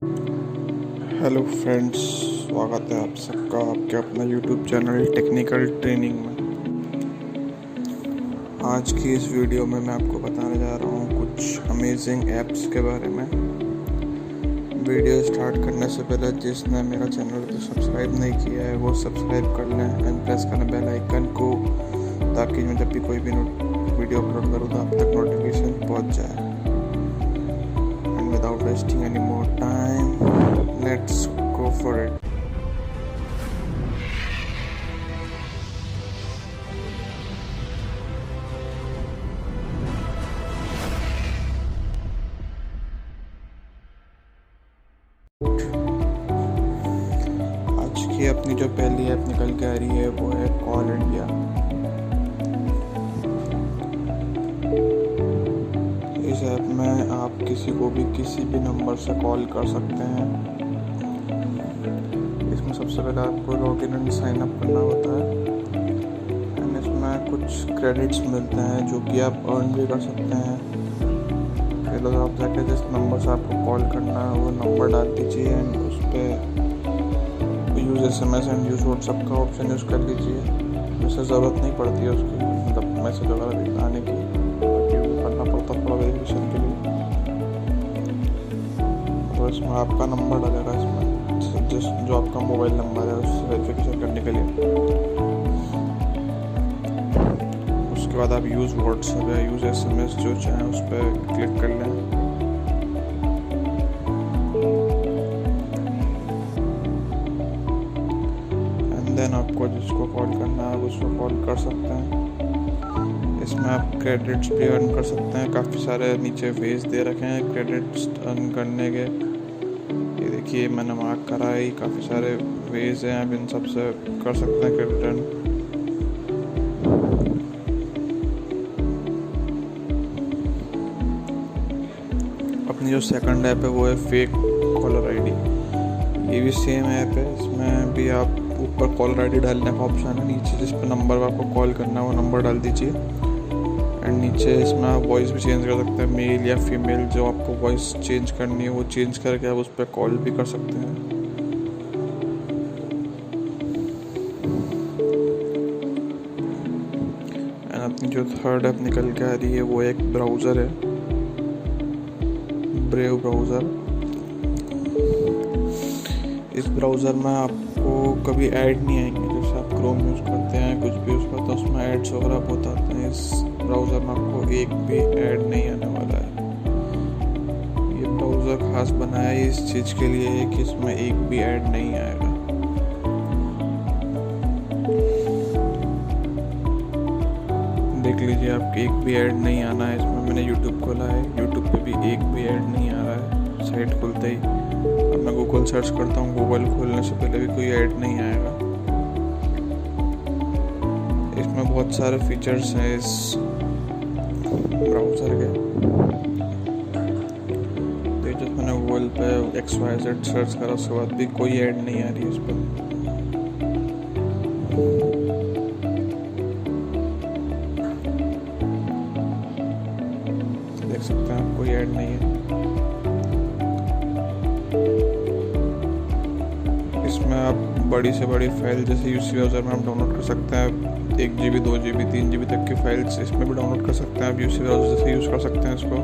Hello friends, स्वागत है आप सबका आपके अपना यूट्यूब चैनल टेक्निकल ट्रेनिंग में। आज की इस वीडियो में मैं आपको बताने जा रहा हूँ कुछ अमेजिंग ऐप्स के बारे में। वीडियो स्टार्ट करने से पहले जिसने मेरा चैनल को सब्सक्राइब नहीं किया है वो सब्सक्राइब कर लें एंड प्रेस करें बेल आइकन को, ताकि मैं जब भी कोई भी वीडियो अपलोड करूँ तो आप तक नोटिफिकेशन पहुँच जाए। And without wasting any more time, let's go for it. आज की अपनी जो पहली ऐप निकल के आ रही है वो है कॉल इंडिया। इस ऐप में आप किसी को भी किसी भी नंबर से कॉल कर सकते हैं। इसमें सबसे पहले आपको लॉगिन एंड साइन अप करना होता है एंड इसमें कुछ क्रेडिट्स मिलते हैं जो कि आप अर्न भी कर सकते हैं। पहले तो आप जाके जिस नंबर से आपको कॉल करना है वो नंबर डाल दीजिए एंड उस पर use SMS and use WhatsApp का ऑप्शन यूज़ कर लीजिए। वैसे ज़रूरत नहीं पड़ती है उसकी, मतलब मैसेज वगैरह आने की, करना पड़ता थोड़ा वेरिफिकेशन के लिए। तो इसमें आपका नंबर डालेगा, इसमें जिस जो आपका मोबाइल नंबर है उससे वेरिफिकेशन करने के लिए। उसके बाद आप यूज़ व्हाट्सएप या यूज़ SMS जो चाहें उस पर क्लिक कर लें। एंड देन आपको जिसको कॉल करना है उसको कॉल कर सकते हैं। इसमें आप क्रेडिट्स भी अर्न कर सकते हैं। काफ़ी सारे नीचे वेज दे रखे हैं क्रेडिट्स अर्न करने के। ये देखिए मैंने मार्क करा है, काफ़ी सारे वेज हैं, आप इन सब से कर सकते हैं क्रेडिट अर्न। अपनी जो सेकंड ऐप है वो है फेक कॉलर आईडी। ये भी सेम ऐप है, इसमें भी आप ऊपर कॉलर आईडी डालने का ऑप्शन है, नीचे जिस पर नंबर आपको कॉल करना है वो नंबर डाल दीजिए। एंड नीचे इसमें आप वॉइस भी चेंज कर सकते हैं, मेल या फीमेल। जो आपको वॉइस चेंज करनी है वो चेंज करके आप उस पर कॉल भी कर सकते हैं। एंड अपनी जो थर्ड ऐप निकल के आ रही है वो एक ब्राउज़र है, ब्रेव ब्राउज़र। इस ब्राउज़र में आपको कभी ऐड नहीं आएंगे। जैसे आप क्रोम यूज़ करते हैं, कुछ भी यूज़ करते हैं, उसमें ऐड्स वगैरह बहुत आते हैं। इस ब्राउज़र में आपको एक भी ऐड नहीं आने वाला है। ये ब्राउज़र खास बनाया है इस चीज़ के लिए है कि इसमें एक भी ऐड नहीं आएगा। देख लीजिए, आपको एक भी ऐड नहीं आना है। इसमें मैंने यूट्यूब खोला है, यूट्यूब पे भी एक भी ऐड नहीं आ रहा है साइट खुलते ही। अब मैं गूगल सर्च करता हूँ, गूगल खोलने से पहले भी कोई ऐड नहीं आएगा। इसमें बहुत सारे फीचर्स हैं इस ब्राउज़र के। तो जब मैंने गूगल पे XYZ सर्च करा उसके बाद भी कोई ऐड नहीं आ रही है इस पर। देख सकते हैं आप, कोई ऐड नहीं है। इसमें आप बड़ी से बड़ी फाइल जैसे UC ब्राउज़र में आप डाउनलोड कर सकते हैं। 1 GB 2 GB 3 GB तक की फाइल्स इसमें भी डाउनलोड कर सकते हैं। आप UC ब्राउज़र जैसे यूज़ कर सकते हैं इसको।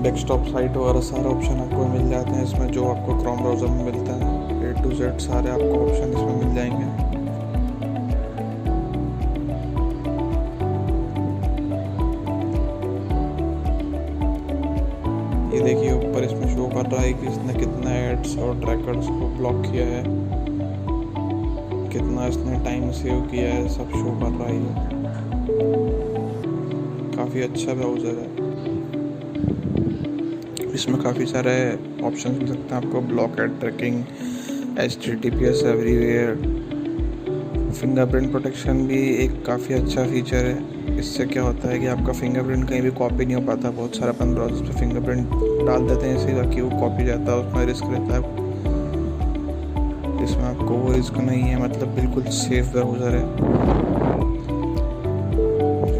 डेस्कटॉप साइट वगैरह सारे ऑप्शन आपको मिल जाते हैं इसमें, जो आपको क्रोम ब्राउज़र में मिलता है। A to Z सारे आपको ऑप्शन इसमें मिल जाएंगे। ये देखिए ऊपर इसमें शो कर रहा है कि इसने कितना एड्स और ट्रैकर्स को ब्लॉक किया है, कितना इसने टाइम सेव किया है, सब शो कर रहा है। काफ़ी अच्छा ब्राउज़र है। इसमें काफ़ी सारे ऑप्शन मिल सकते हैं आपको, block ad tracking, HTTPS everywhere, fingerprint protection भी एक काफ़ी अच्छा फीचर है। इससे क्या होता है कि आपका फिंगरप्रिंट कहीं भी कॉपी नहीं हो पाता। बहुत सारे अपन ब्राउज़र पे फिंगरप्रिंट डाल देते हैं ऐसे ताकि वो कॉपी जाता है, उसमें रिस्क रहता है। इसमें आपको वो रिस्क नहीं है, मतलब बिल्कुल सेफ ब्राउज़र है।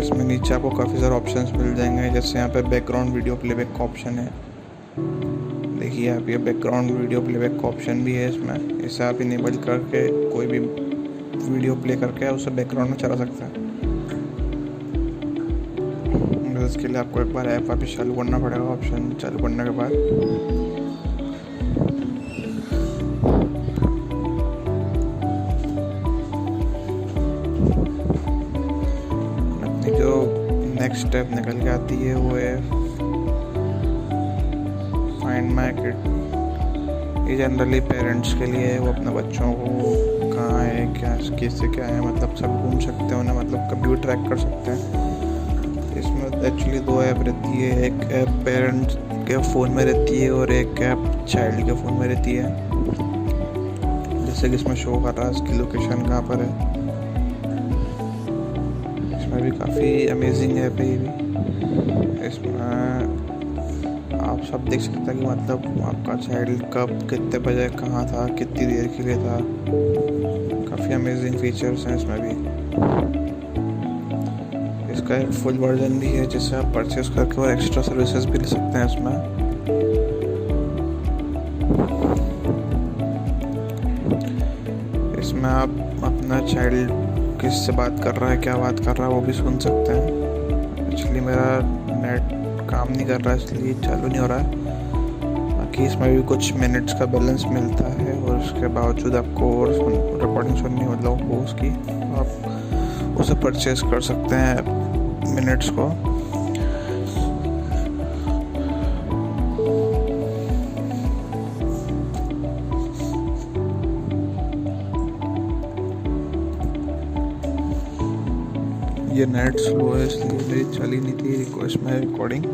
इसमें नीचे आपको काफ़ी सारे ऑप्शंस मिल जाएंगे, जैसे यहाँ पे बैकग्राउंड वीडियो प्लेबैक का ऑप्शन है। देखिए आप, ये बैकग्राउंड वीडियो प्लेबैक का ऑप्शन भी है इसमें। इसे आप इनेबल करके कोई भी वीडियो प्ले करके उसे बैकग्राउंड में चला सकते हैं। इसके लिए आपको एक बार ऐप वापस चालू करना पड़ेगा। ऑप्शन चालू करने के बाद अपनी जो नेक्स्ट स्टेप निकल के आती है वो है फाइंड माई किड। ये जनरली पेरेंट्स के लिए है, वो अपने बच्चों को कहाँ है, क्या किससे क्या है, मतलब सब घूम सकते हैं उन्हें, मतलब कभी भी ट्रैक कर सकते हैं। इसमें एक्चुअली 2 ऐप रहती है, एक ऐप पेरेंट्स के फ़ोन में रहती है और एक ऐप चाइल्ड के फ़ोन में रहती है। जैसे कि इसमें शो कर रहा है इसकी लोकेशन कहाँ पर है। इसमें भी काफ़ी अमेजिंग ऐप है ये भी। इसमें आप सब देख सकते हैं कि मतलब आपका चाइल्ड कब कितने बजे कहाँ था, कितनी देर के लिए था। काफ़ी अमेजिंग फीचर्स हैं इसमें भी। इसका एक फुल वर्जन भी है जिसे आप परचेस करके और एक्स्ट्रा सर्विसेज भी ले सकते हैं इसमें। इसमें आप अपना चाइल्ड किससे बात कर रहा है, क्या बात कर रहा है, वो भी सुन सकते हैं। एक्चुअली मेरा नेट काम नहीं कर रहा है इसलिए चालू नहीं हो रहा है। बाकी इसमें भी कुछ मिनट्स का बैलेंस मिलता है और उसके बावजूद आपको और रिकॉर्डिंग सुननी मतलब वो उसकी आप उसे परचेस कर सकते हैं मिनट्स को। ये नेट स्लो है इसलिए मेरी चली नहीं थी इसमें रिकॉर्डिंग।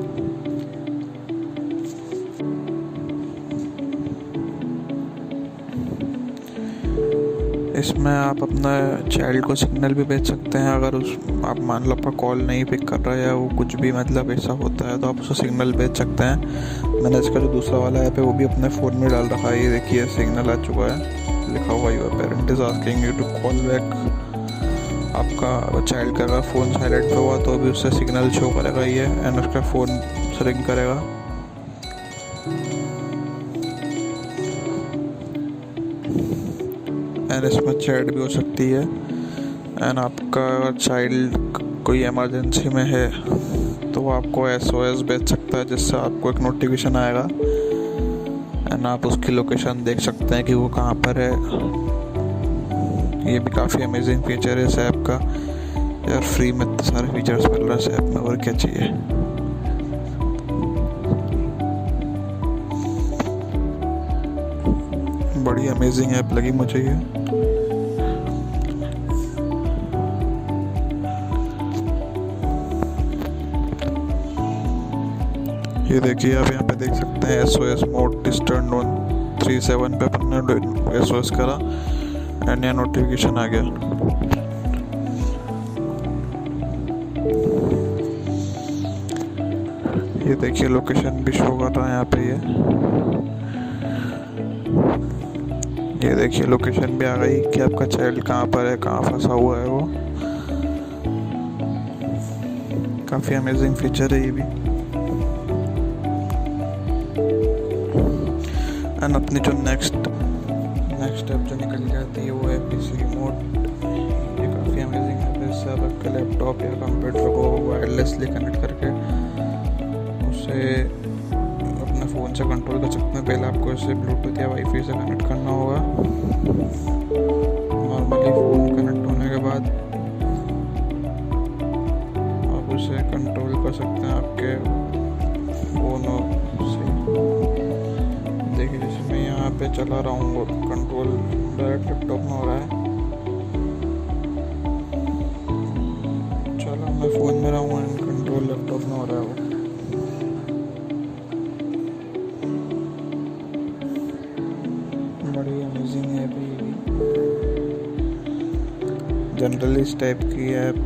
इसमें आप अपना चाइल्ड को सिग्नल भी भेज सकते हैं। अगर उस आप मान लो आपका कॉल नहीं पिक कर रहा है या वो कुछ भी मतलब ऐसा होता है तो आप उसको सिग्नल भेज सकते हैं। मैंने इसका जो दूसरा वाला ऐप है वो भी अपने फ़ोन में डाल रखा है। ये देखिए सिग्नल आ चुका है, लिखा हुआ your parent is asking you to call back. आपका चाइल्ड का अगर फ़ोन साइलेंट पे हुआ तो भी उससे सिग्नल शो करेगा ये एंड उसका फ़ोन रिंग करेगा। एंड इसमें चैट भी हो सकती है। एंड आपका चाइल्ड कोई इमरजेंसी में है तो वो आपको SOS भेज सकता है जिससे आपको एक नोटिफिकेशन आएगा एंड आप उसकी लोकेशन देख सकते हैं कि वो कहाँ पर है। ये भी काफ़ी अमेजिंग फीचर है इस ऐप का। यार फ्री में इतने सारे फीचर्स मिल रहे हैं इस ऐप में, और क्या चाहिए। बड़ी अमेजिंग ऐप लगी मुझे ये। ये देखिए आप यहाँ पे देख सकते हैं SOS mode is turned on 37 पे अपने SOS करा एंड यहाँ नोटिफिकेशन आ गया। ये देखिए लोकेशन भी शो कर रहा है यहाँ पे। ये देखिए लोकेशन भी आ गई कि आपका चाइल्ड कहाँ पर है, कहाँ फंसा हुआ है वो। काफ़ी अमेजिंग फीचर है ये भी। एंड अपनी जो नेक्स्ट स्टेप जो निकल के आती है वो है PC रिमोट। ये काफ़ी अमेजिंग है। इससे आप आपके लैपटॉप या कंप्यूटर को वायरलेसली कनेक्ट करके उसे अपने फ़ोन से कंट्रोल कर सकते हैं। पहले आपको इसे ब्लूटूथ या वाईफाई से कनेक्ट करना होगा। नॉर्मली फ़ोन कनेक्ट होने के बाद आप उसे कंट्रोल कर सकते हैं आपके फ़ोन से। देखिए जैसे मैं यहाँ पे चला रहा हूँ कंट्रोल डायरेक्ट लैपटॉप में हो रहा है। चलो मैं फ़ोन में रहा हूँ एंड कंट्रोल लैपटॉप में हो रहा है वो। बड़ी अमेजिंग है भी। जनरली इस टाइप की ऐप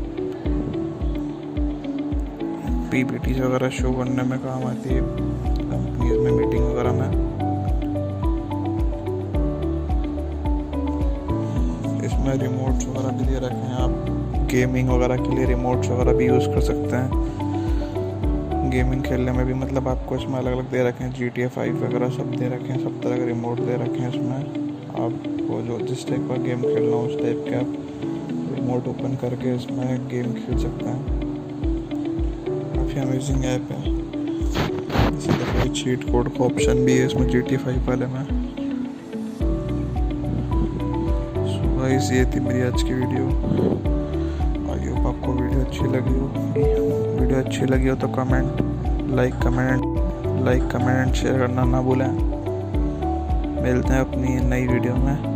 PPTs वगैरह शो करने में काम आती है, कंपनीज में मीटिंग वगैरह में। इसमें रिमोट्स वगैरह भी दे रखे हैं, आप गेमिंग वगैरह के लिए रिमोट्स वगैरह भी यूज़ कर सकते हैं। गेमिंग खेलने में भी मतलब आपको इसमें अलग अलग दे रखे हैं, GTA 5 वगैरह सब दे रखे हैं, सब तरह के रिमोट दे रखे हैं इसमें। आपको जो जिस टाइप का गेम खेलना हो उस टाइप के आप रिमोट ओपन करके इसमें गेम खेल सकते हैं। काफ़ी अमेजिंग ऐप है। इसी तरह कोई चीट कोड का ऑप्शन भी है इसमें GTA 5 वाले में। सो गाइस, ये थी मेरी आज की वीडियो। आई होप आपको वीडियो अच्छी लगी हो। वीडियो अच्छी लगी हो तो लाइक कमेंट एंड शेयर करना ना भूलें। मिलते हैं अपनी नई वीडियो में।